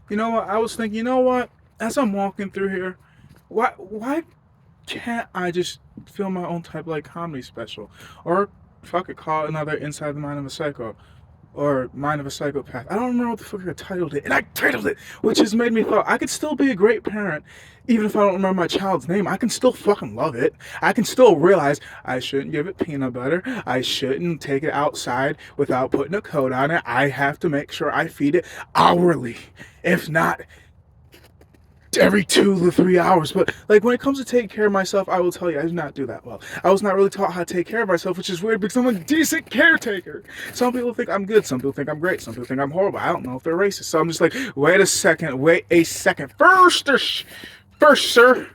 You know what? I was thinking, you know what? As I'm walking through here, why can't I just film my own type of like comedy special? Or fuck it, call it another Inside the Mind of a Psycho. Or Mind of a Psychopath. I don't remember what the fuck I titled it, and I titled it, which has made me thought I could still be a great parent, even if I don't remember my child's name. I can still fucking love it. I can still realize I shouldn't give it peanut butter. I shouldn't take it outside without putting a coat on it. I have to make sure I feed it hourly, if not every 2 to 3 hours. But like when it comes to taking care of myself, I will tell you I do not do that well. I was not really taught how to take care of myself, which is weird because I'm a decent caretaker. Some people think I'm good, some people think I'm great, some people think I'm horrible. I don't know if they're racist. So I'm just like, wait a second. First, sir,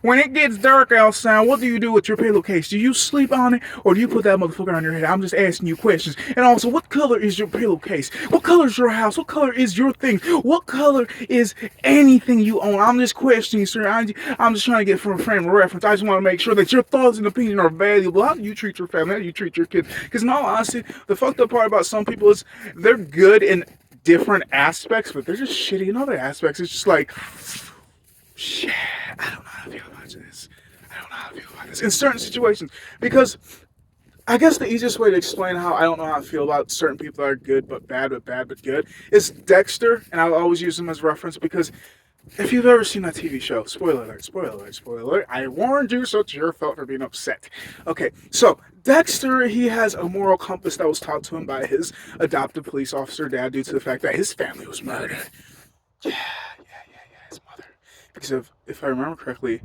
when it gets dark outside, what do you do with your pillowcase? Do you sleep on it, or do you put that motherfucker on your head? I'm just asking you questions. And also, what color is your pillowcase? What color is your house? What color is your thing? What color is anything you own? I'm just questioning, sir. I'm just trying to get from a frame of reference. I just want to make sure that your thoughts and opinions are valuable. How do you treat your family? How do you treat your kids? Because in all honesty, the fucked up part about some people is they're good in different aspects, but they're just shitty in other aspects. It's just like, shit, I don't know how to feel about this. I don't know how to feel about this in certain situations because I guess the easiest way to explain how I don't know how I feel about certain people that are good but bad but good is Dexter, and I'll always use him as reference because if you've ever seen that TV show, spoiler alert, I warned you, so it's your fault for being upset. Okay, so Dexter, he has a moral compass that was taught to him by his adoptive police officer dad due to the fact that his family was murdered. His mother. Because if I remember correctly,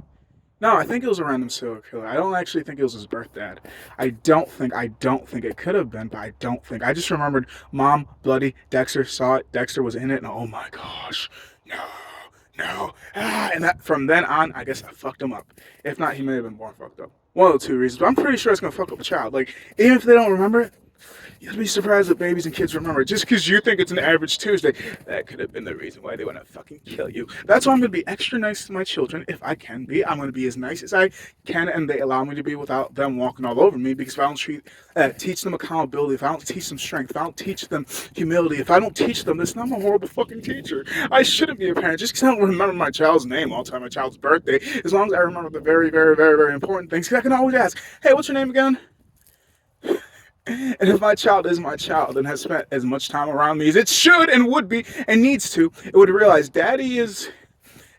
no, I think it was a random serial killer. I don't actually think it was his birth dad. I don't think it could have been, but I don't think. I just remembered mom, bloody, Dexter saw it, Dexter was in it, and oh my gosh, no, no. And that from then on, I guess I fucked him up. If not, he may have been more fucked up. One of the two reasons, but I'm pretty sure it's gonna fuck up a child. Like, even if they don't remember it, you'd be surprised that babies and kids remember. Just because you think it's an average Tuesday, that could have been the reason why they want to fucking kill you. That's why I'm going to be extra nice to my children if I can be. I'm going to be as nice as I can, and they allow me to be without them walking all over me. Because if I don't teach them accountability, if I don't teach them strength, if I don't teach them humility, if I don't teach them this, then I'm a horrible fucking teacher. I shouldn't be a parent just because I don't remember my child's name all the time, my child's birthday. As long as I remember the very, very, very, very important things, because I can always ask, hey, what's your name again? And if my child is my child and has spent as much time around me as it should and would be and needs to, it would realize daddy is.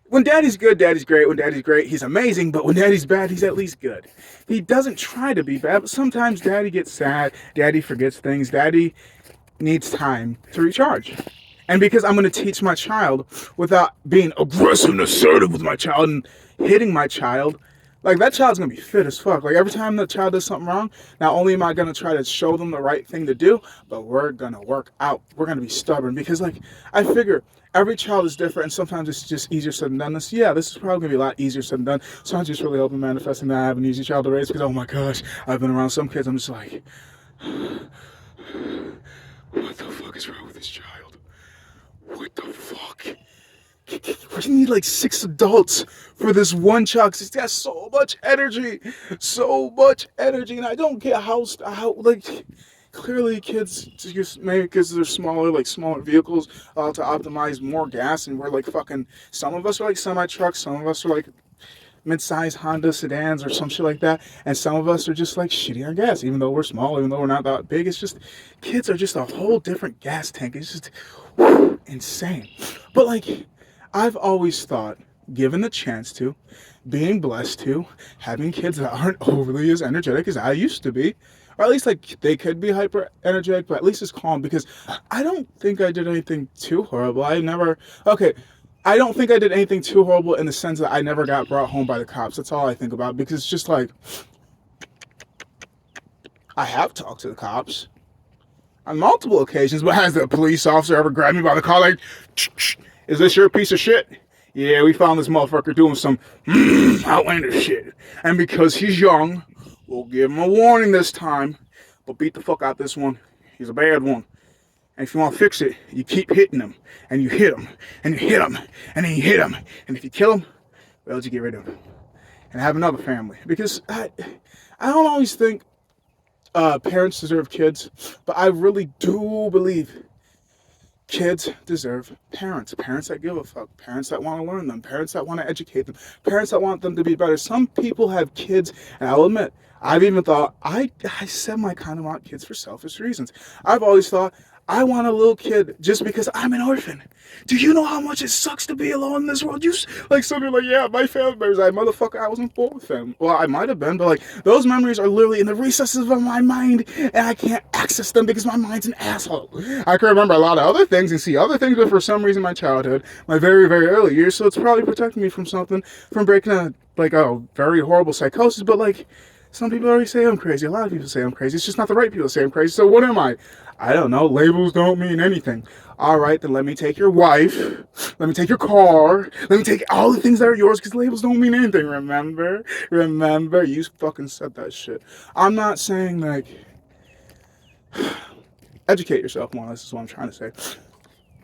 When daddy's good, daddy's great. When daddy's great, he's amazing. But when daddy's bad, he's at least good. He doesn't try to be bad, but sometimes daddy gets sad. Daddy forgets things. Daddy needs time to recharge. And because I'm going to teach my child without being aggressive and assertive with my child and hitting my child, like that child's gonna be fit as fuck. Like every time the child does something wrong, not only am I gonna try to show them the right thing to do, but we're gonna work out. We're gonna be stubborn because like I figure every child is different and sometimes it's just easier said than done. This is probably gonna be a lot easier said than done. So I'm just really hoping manifesting that I have an easy child to raise because oh my gosh, I've been around some kids, I'm just like what the fuck is wrong with this child? What the fuck? We need like 6 adults for this one child because he's got so much energy, and I don't get how like clearly kids just maybe because they're smaller, like smaller vehicles, to optimize more gas, and we're like fucking. Some of us are like semi trucks, some of us are like mid-sized Honda sedans or some shit like that, and some of us are just like shitty on gas, even though we're small, even though we're not that big. It's just kids are just a whole different gas tank. It's just insane. But like, I've always thought, given the chance to, being blessed to, having kids that aren't overly as energetic as I used to be, or at least like they could be hyper energetic, but at least it's calm because I don't think I did anything too horrible. Okay, I don't think I did anything too horrible in the sense that I never got brought home by the cops. That's all I think about because it's just like, I have talked to the cops on multiple occasions, but has the police officer ever grabbed me by the collar like, is this your piece of shit? Yeah, we found this motherfucker doing some outlandish shit. And because he's young, we'll give him a warning this time, but beat the fuck out this one. He's a bad one. And if you want to fix it, you keep hitting him, and you hit him, and you hit him, and then you hit him. And if you kill him, well, you get rid of him and have another family. Because I don't always think parents deserve kids, but I really do believe Kids deserve parents. Parents that give a fuck. Parents that want to learn them. Parents that want to educate them. Parents that want them to be better. Some people have kids, and I'll admit, I've even thought, I semi-kind of want kids for selfish reasons. I've always thought, I want a little kid just because I'm an orphan. Do you know how much it sucks to be alone in this world? Like, somebody like, yeah, my family members, motherfucker, I wasn't born with them. Well, I might have been, but like, those memories are literally in the recesses of my mind, and I can't access them because my mind's an asshole. I can remember a lot of other things and see other things, but for some reason, my childhood, my very, very early years, so it's probably protecting me from something, from breaking a very horrible psychosis, but like, some people already say I'm crazy. A lot of people say I'm crazy. It's just not the right people to say I'm crazy. So what am I? I don't know. Labels don't mean anything. All right, then let me take your wife. Let me take your car. Let me take all the things that are yours because labels don't mean anything. Remember? Remember? You fucking said that shit. I'm not saying like educate yourself more. This is what I'm trying to say.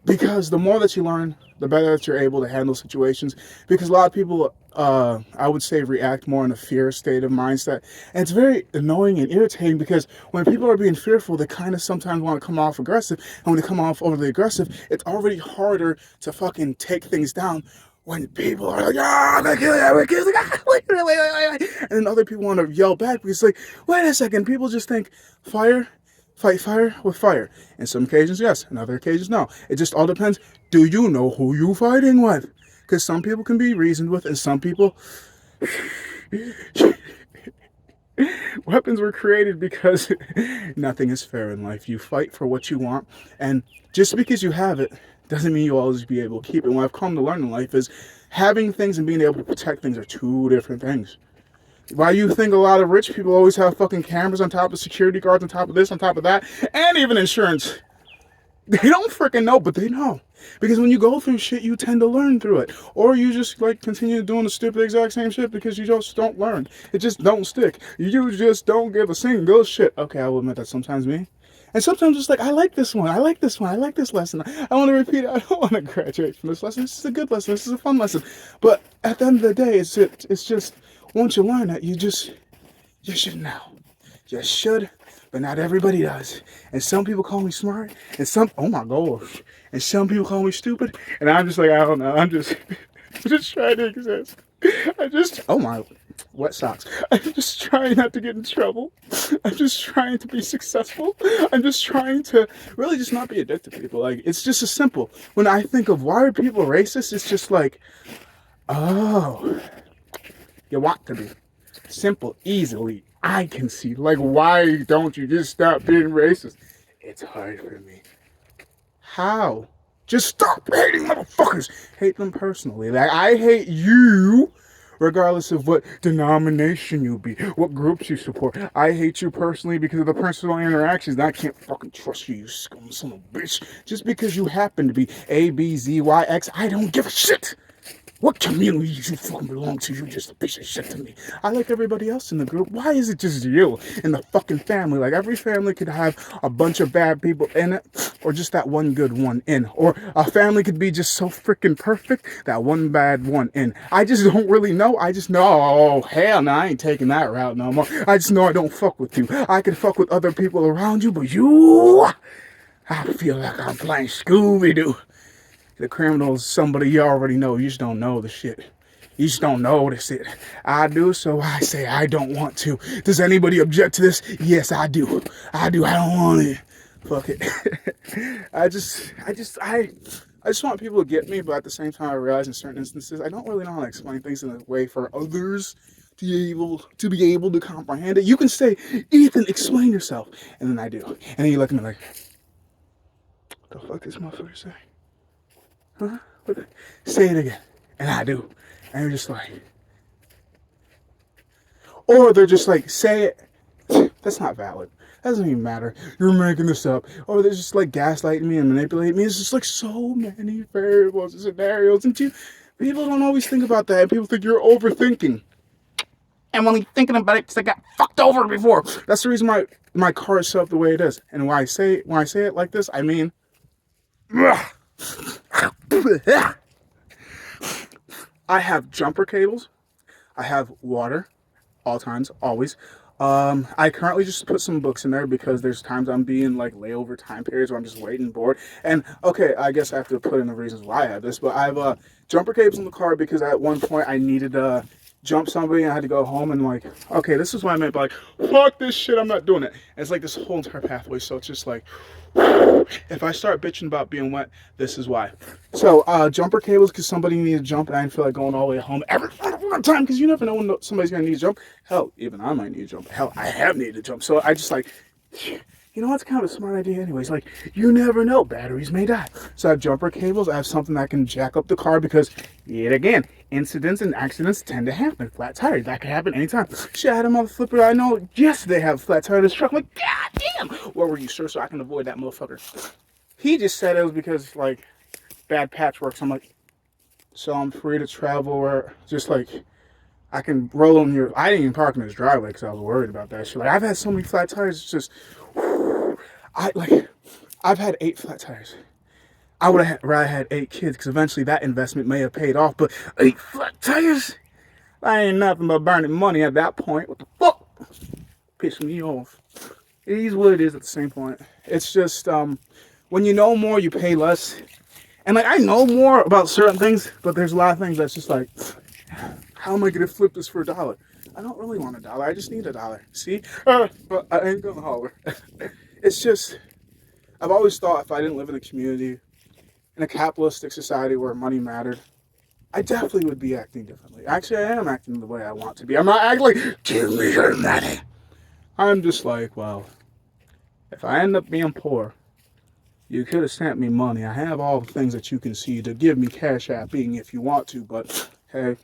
Because the more that you learn, the better that you're able to handle situations. Because a lot of people, I would say, react more in a fear state of mindset. And it's very annoying and irritating because when people are being fearful, they kind of sometimes want to come off aggressive. And when they come off overly aggressive, it's already harder to fucking take things down when people are like, ah, I'm gonna kill you, I'm gonna kill you, wait. And then other people want to yell back because, like, wait a second, people just think fire. Fight fire with fire. In some occasions, yes. In other occasions, no. It just all depends. Do you know who you fighting with? Because some people can be reasoned with, and some people... Weapons were created because nothing is fair in life. You fight for what you want, and just because you have it doesn't mean you'll always be able to keep it. What I've come to learn in life is having things and being able to protect things are two different things. Why you think a lot of rich people always have fucking cameras on top of security guards, on top of this, on top of that, and even insurance? They don't freaking know, but they know. Because when you go through shit, you tend to learn through it. Or you just like continue doing the stupid exact same shit because you just don't learn. It just don't stick. You just don't give a single shit. Okay, I will admit that's sometimes me. And sometimes it's like, I like this one, I like this one, I like this lesson. I want to repeat it. I don't want to graduate from this lesson. This is a good lesson. This is a fun lesson. But at the end of the day, it's just once you learn that, you should know. You should, but not everybody does. And some people call me smart, and oh my gosh, and some people call me stupid, and I'm just like, I don't know, I'm just trying to exist. Oh my, wet socks. I'm just trying not to get in trouble. I'm just trying to be successful. I'm just trying to really just not be addicted to people. Like, it's just as simple. When I think of why are people racist, it's just like, oh, you want to be. Simple, easily, I can see. Like, why don't you just stop being racist? It's hard for me. How? Just stop hating motherfuckers. Hate them personally. Like, I hate you, regardless of what denomination you be, what groups you support. I hate you personally because of the personal interactions. And I can't fucking trust you, you scum son of a bitch. Just because you happen to be A, B, Z, Y, X, I don't give a shit. What community you fucking belong to? You just a piece of shit to me. I like everybody else in the group. Why is it just you in the fucking family? Like, every family could have a bunch of bad people in it, or just that one good one in. Or a family could be just so freaking perfect, that one bad one in. I just don't really know. I just know, oh, hell no, I ain't taking that route no more. I just know I don't fuck with you. I can fuck with other people around you, but you, I feel like I'm playing Scooby-Doo. The criminal is somebody you already know. You just don't know the shit. You just don't notice it. I do, so I say I don't want to. Does anybody object to this? Yes, I do. I do. I don't want it. Fuck it. I just want people to get me, but at the same time, I realize in certain instances, I don't really know how to explain things in a way for others to be able to comprehend it. You can say, Ethan, explain yourself. And then I do. And then you look at me like, what the fuck this motherfucker say? Huh? Say it again. And I do. And you're just like... Or they're just like, say it. That's not valid. That doesn't even matter. You're making this up. Or they're just like gaslighting me and manipulating me. It's just like so many variables and scenarios. And people don't always think about that. People think you're overthinking. I'm only thinking about it because I got fucked over before. That's the reason my car is set up the way it is. And when I say it like this, I mean... I have jumper cables. I have water, all times, always. I currently just put some books in there because there's times I'm being like layover time periods where I'm just waiting bored. And okay, I guess I have to put in the reasons why I have this, but I have jumper cables in the car because at one point I needed to jump somebody and I had to go home and like, okay, this is what I meant by like, fuck this shit, I'm not doing it. And it's like this whole entire pathway, so it's just like, if I start bitching about being wet, this is why. So, jumper cables because somebody needs to jump and I didn't feel like going all the way home every time because you never know when somebody's gonna need to jump. Hell, even I might need to jump. Hell, I have needed to jump. So I just like, you know what's kind of a smart idea anyways. Like, you never know, batteries may die. So I have jumper cables. I have something that can jack up the car because, yet again, incidents and accidents tend to happen. Flat tires, that could happen anytime. Shit, I had a mother flipper I know yesterday have a flat tire in this truck. I'm like, god damn! Where were you, sir, so I can avoid that motherfucker? He just said it was because, like, bad patchwork. So I'm like, so I'm free to travel or just like, I can roll on your. I didn't even park in his driveway because I was worried about that shit. Like I've had so many flat tires. It's just, I've had 8 flat tires. I would have rather had 8 kids because eventually that investment may have paid off. But 8 flat tires, that ain't nothing but burning money at that point. What the fuck? Pissing me off. It is what it is at the same point. It's just when you know more, you pay less. And like I know more about certain things, but there's a lot of things that's just like, how am I gonna flip this for $1? I don't really want $1. I just need $1. See? But I ain't gonna holler. It's just, I've always thought if I didn't live in a community, in a capitalistic society where money mattered, I definitely would be acting differently. Actually, I am acting the way I want to be. I'm not acting like, give me your money. I'm just like, well, if I end up being poor, you could have sent me money. I have all the things that you can see to give me cash apping if you want to, but hey,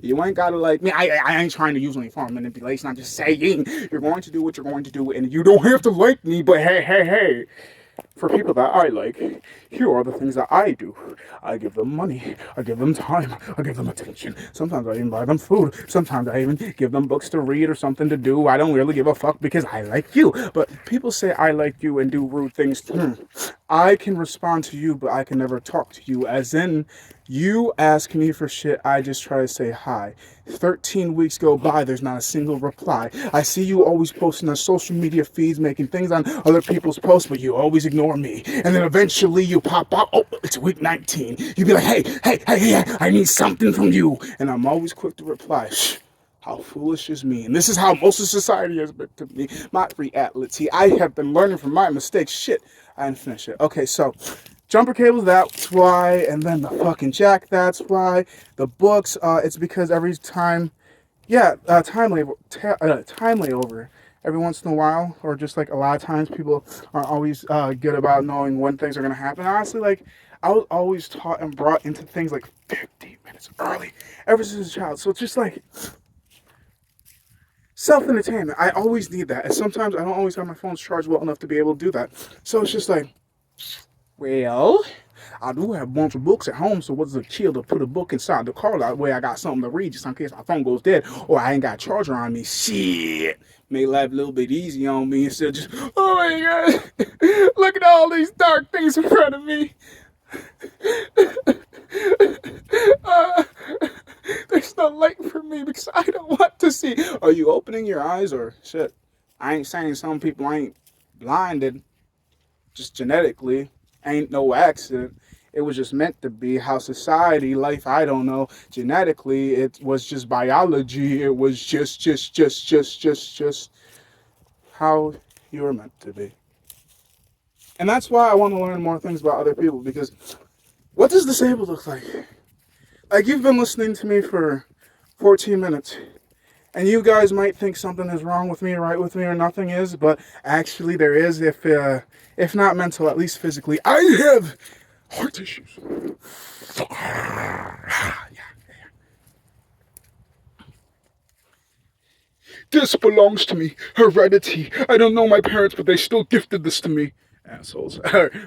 you ain't gotta like me. I ain't trying to use any form of manipulation. I'm just saying you're going to do what you're going to do, and you don't have to like me. But hey, for people that I like, here are the things that I do. I give them money. I give them time. I give them attention. Sometimes I even buy them food. Sometimes I even give them books to read or something to do. I don't really give a fuck because I like you. But people say I like you and do rude things. I can respond to you, but I can never talk to you. As in, you ask me for shit, I just try to say hi. 13 weeks go by, there's not a single reply. I see you always posting on social media feeds, making things on other people's posts, but you always ignore me. And then eventually you pop out, oh, it's week 19. You be like, hey, I need something from you. And I'm always quick to reply, shh. How foolish is me. And this is how most of society has been to me. My reality. I have been learning from my mistakes. Shit, I didn't finish it. Okay, so jumper cables, that's why. And then the fucking jack, that's why. The books, it's because every time, time layover. Every once in a while, or just like a lot of times, people aren't always good about knowing when things are going to happen. Honestly, like, I was always taught and brought into things like 15 minutes early ever since a child. So it's just like, self-entertainment. I always need that. And sometimes I don't always have my phone's charged well enough to be able to do that. So it's just like, well, I do have a bunch of books at home, so what's the chill to put a book inside the car? That way I got something to read just in case my phone goes dead or I ain't got a charger on me. Shit. Make life a little bit easy on me instead of just, oh my god, look at all these dark things in front of me. uh, There's no light for me because I don't want to see. Are you opening your eyes or shit? I ain't saying some people ain't blinded, just genetically. Ain't no accident. It was just meant to be how society, life, I don't know. Genetically, it was just biology. It was just how you were meant to be. And that's why I want to learn more things about other people because what does disabled look like? Like, you've been listening to me for 14 minutes, and you guys might think something is wrong with me, right with me, or nothing is, but actually there is, if not mental, at least physically. I have heart issues. This belongs to me. Heredity. I don't know my parents, but they still gifted this to me. Assholes.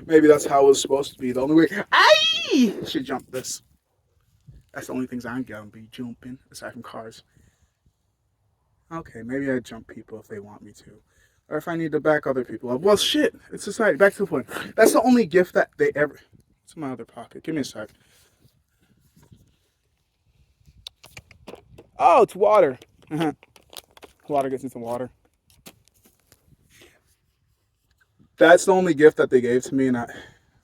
Maybe that's how it was supposed to be. The only way I should jump this. That's the only things I'm gonna be jumping, aside from cars. Okay, maybe I jump people if they want me to. Or if I need to back other people up. Well, shit. It's society. Back to the point. That's the only gift that they ever... It's in my other pocket. Give me a sec. Oh, it's water. Water gets into water. That's the only gift that they gave to me, and I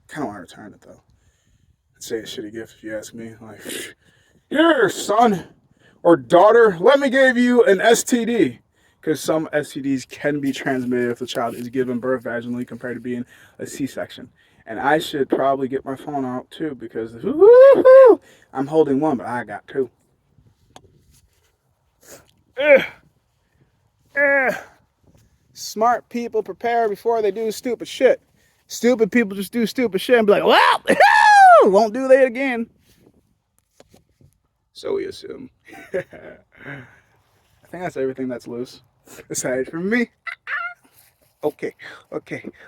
kind of want to return it though. I'd say a shitty gift if you ask me. Like, here, son or daughter, let me give you an STD. Because some STDs can be transmitted if the child is given birth vaginally compared to being a C-section. And I should probably get my phone out too because woo-hoo, I'm holding one, but I got two. Smart people prepare before they do stupid shit. Stupid people just do stupid shit and be like, well, won't do that again. So we assume. I think that's everything that's loose. Aside from me. Okay.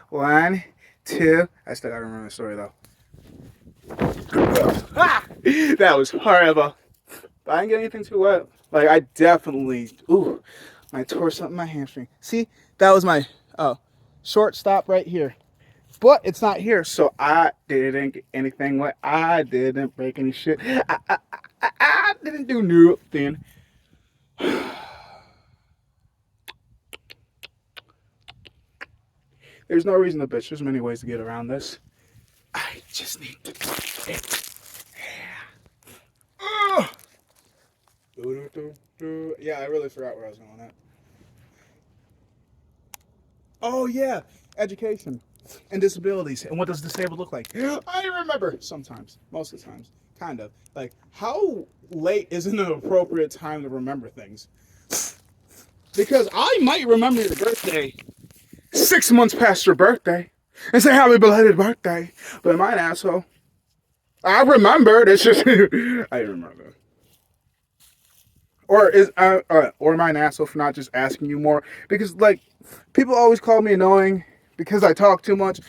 1, 2. I still gotta remember the story though. That was horrible. But I didn't get anything too wet. Like I definitely, I tore something in my hamstring. See, that was my short stop right here. But it's not here, so I didn't get anything wet. I didn't break any shit. I didn't do nothing. There's no reason to bitch. There's many ways to get around this. I just need to do it. Yeah, I really forgot where I was going at. Oh, yeah. Education and disabilities. And what does disabled look like? I remember. Sometimes. Most of the times. Kind of. Like, how late isn't an appropriate time to remember things? Because I might remember your birthday 6 months past your birthday and say happy belated birthday. But am I an asshole? I remembered. It's just I remember. Or am I an asshole for not just asking you more? Because like people always call me annoying because I talk too much,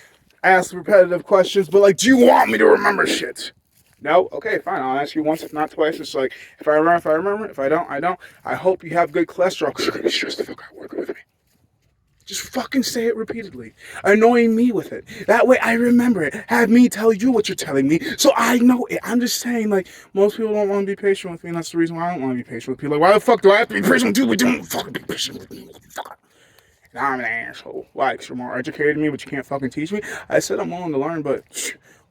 ask repetitive questions. But like, do you want me to remember shit? No? Okay, fine. I'll ask you once, if not twice. It's like, if I remember. If I don't, I don't. I hope you have good cholesterol because you're going to be stressed the fuck out working with me. Just fucking say it repeatedly. Annoying me with it. That way I remember it. Have me tell you what you're telling me so I know it. I'm just saying, like, most people don't want to be patient with me, and that's the reason why I don't want to be patient with people. Like, why the fuck do I have to be patient with you? But don't fucking be patient with me, motherfucker. And I'm an asshole. Why? Because you're more educated than me, but you can't fucking teach me? I said I'm willing to learn, but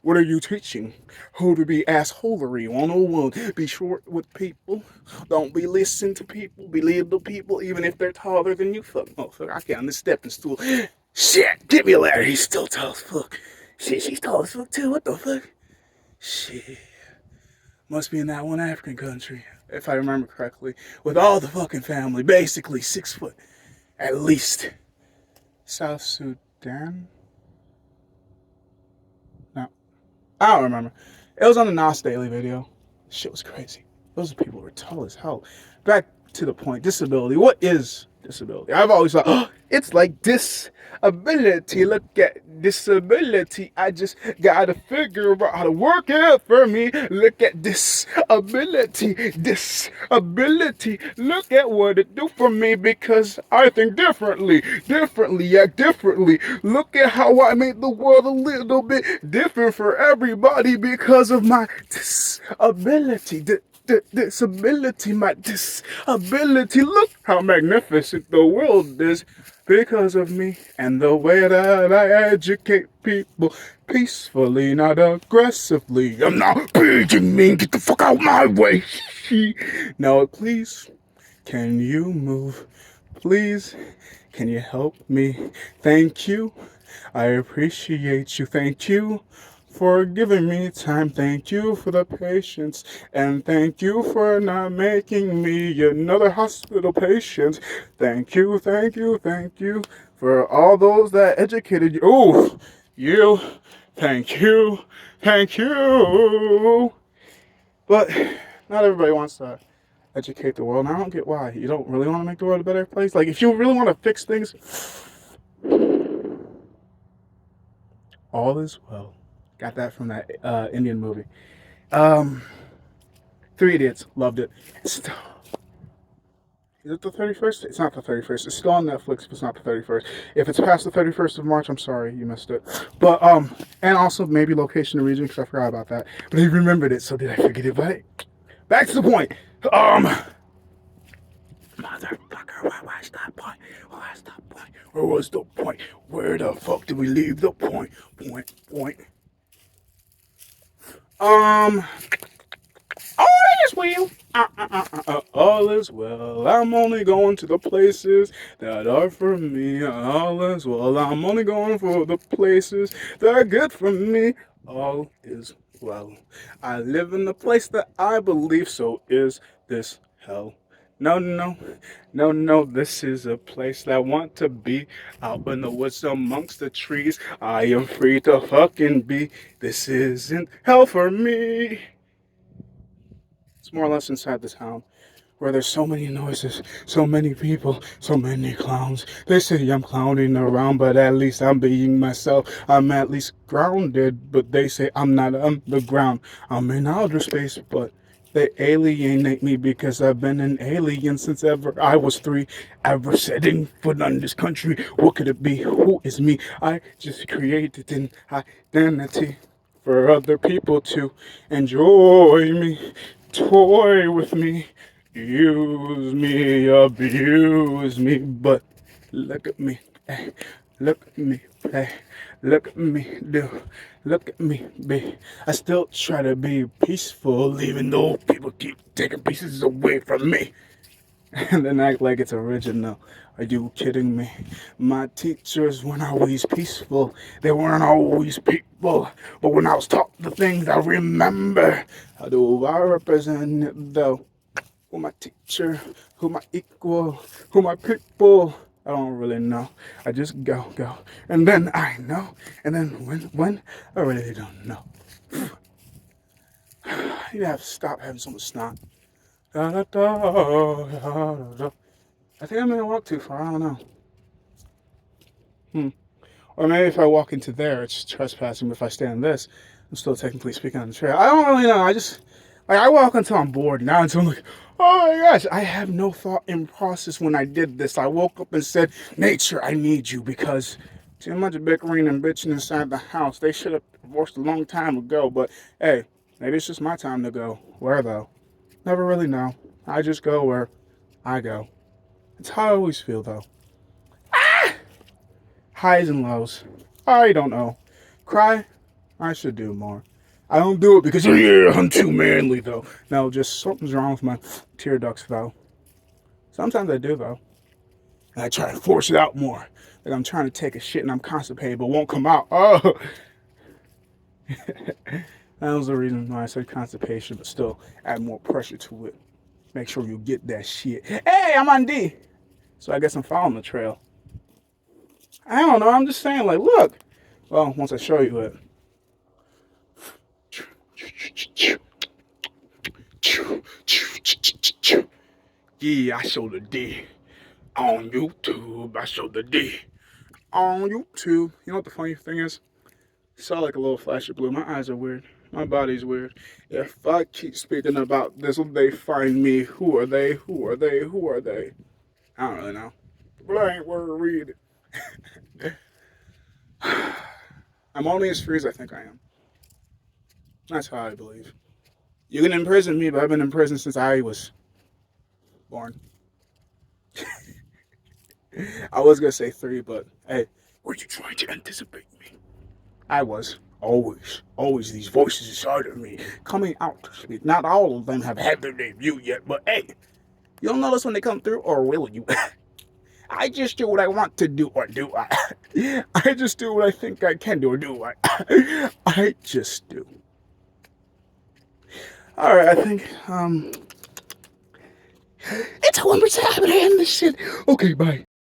what are you teaching? Who to be assholery 101. Be short with people. Don't be listening to people. Be little people, even if they're taller than you. Fuck, motherfucker. I get on this stepping stool. Shit, give me a ladder. He's still tall as fuck. Shit, she's tall as fuck too. What the fuck? Shit. Must be in that one African country, if I remember correctly. With all the fucking family. Basically 6 foot. At least. South Sudan? No. I don't remember. It was on the Nas Daily video. Shit was crazy. Those people were tall as hell. Back to the point. Disability. What is disability? I've always thought, oh, it's like disability. Look at disability. I just gotta figure out how to work it for me. Look at disability. Disability. Look at what it do for me because I think differently. Act differently. Look at how I made the world a little bit different for everybody because of my disability. Disability, my disability. Look how magnificent the world is because of me and the way that I educate people peacefully, not aggressively. I'm not being mean. Get the fuck out my way. Now, please, can you move? Please, can you help me? Thank you. I appreciate you. Thank you for giving me time. Thank you for the patience. And thank you for not making me another hospital patient. Thank you for all those that educated you. Oh, you. Thank you. But not everybody wants to educate the world, and I don't get why. You don't really want to make the world a better place? Like, if you really want to fix things, all is well. Got that from that Indian movie. 3 Idiots. Loved it. Is it the 31st? It's not the 31st. It's still on Netflix, but it's not the 31st. If it's past the 31st of March, I'm sorry, you missed it. But, and also maybe location and region, because I forgot about that. But I remembered it, so did I forget about it? Back to the point. Motherfucker. What's the point? What's the point? Where was the point? Where the fuck did we leave the point? Point. Um, all is well. All is well. I'm only going to the places that are for me. All is well. I'm only going for the places that are good for me. All is well. I live in the place that I believe, so is this hell. No, this is a place that I want to be. Out in the woods amongst the trees. I am free to fucking be. This isn't hell for me. It's more or less inside the town where there's so many noises, so many people, so many clowns. They say I'm clowning around, but at least I'm being myself. I'm at least grounded, but they say I'm not underground. I'm in outer space, but they alienate me because I've been an alien since ever I was 3. Ever setting foot on this country, what could it be? Who is me? I just created an identity for other people to enjoy me, toy with me, use me, abuse me, but look at me, hey, look at me, hey, look at me, do, look at me, be. I still try to be peaceful, even though people keep taking pieces away from me. And then act like it's original. Are you kidding me? My teachers weren't always peaceful. They weren't always people. But when I was taught the things I remember, how do I represent it though? Who my teacher? Who my equal? Who my people? I don't really know. I just go. And then I know. And then when? I really don't know. You have to stop having so much snot. Da, da, da, da, da. I think I'm gonna walk too far. I don't know. Or maybe if I walk into there, it's trespassing. But if I stay on this, I'm still technically speaking on the trail. I don't really know. I just like I walk until I'm bored. Now until I'm like, oh my gosh, I have no thought in process when I did this. I woke up and said, nature, I need you because too much bickering and bitching inside the house. They should have divorced a long time ago. But hey, maybe it's just my time to go. Where though? Never really know. I just go where I go. It's how I always feel though. Highs and lows. I don't know. Cry? I should do more. I don't do it because, yeah, I'm too manly though. No, just something's wrong with my tear ducts though. Sometimes I do though. And I try to force it out more. Like I'm trying to take a shit and I'm constipated but won't come out. Oh! That was the reason why I said constipation, but still add more pressure to it. Make sure you get that shit. Hey, I'm on D! So I guess I'm following the trail. I don't know, I'm just saying, like, look. Well, once I show you it. Yeah, I show the D. On YouTube, I show the D. On YouTube. You know what the funny thing is? I saw like a little flash of blue. My eyes are weird. My body's weird. If I keep speaking about this, will they find me? Who are they? Who are they? Who are they? I don't really know. But I ain't worried. I'm only as free as I think I am. That's how I believe. You can imprison me, but I've been in prison since I was born. I was gonna say 3, but hey, were you trying to anticipate me? I was. Always these voices inside of me coming out to speak. Not all of them have had their debut yet, but hey, you'll notice when they come through, or will you? I just do what I want to do, or do I? I just do what I think I can do, or do I? I just do. Alright, I think, it's 1%. I'm gonna end this shit. Okay, bye.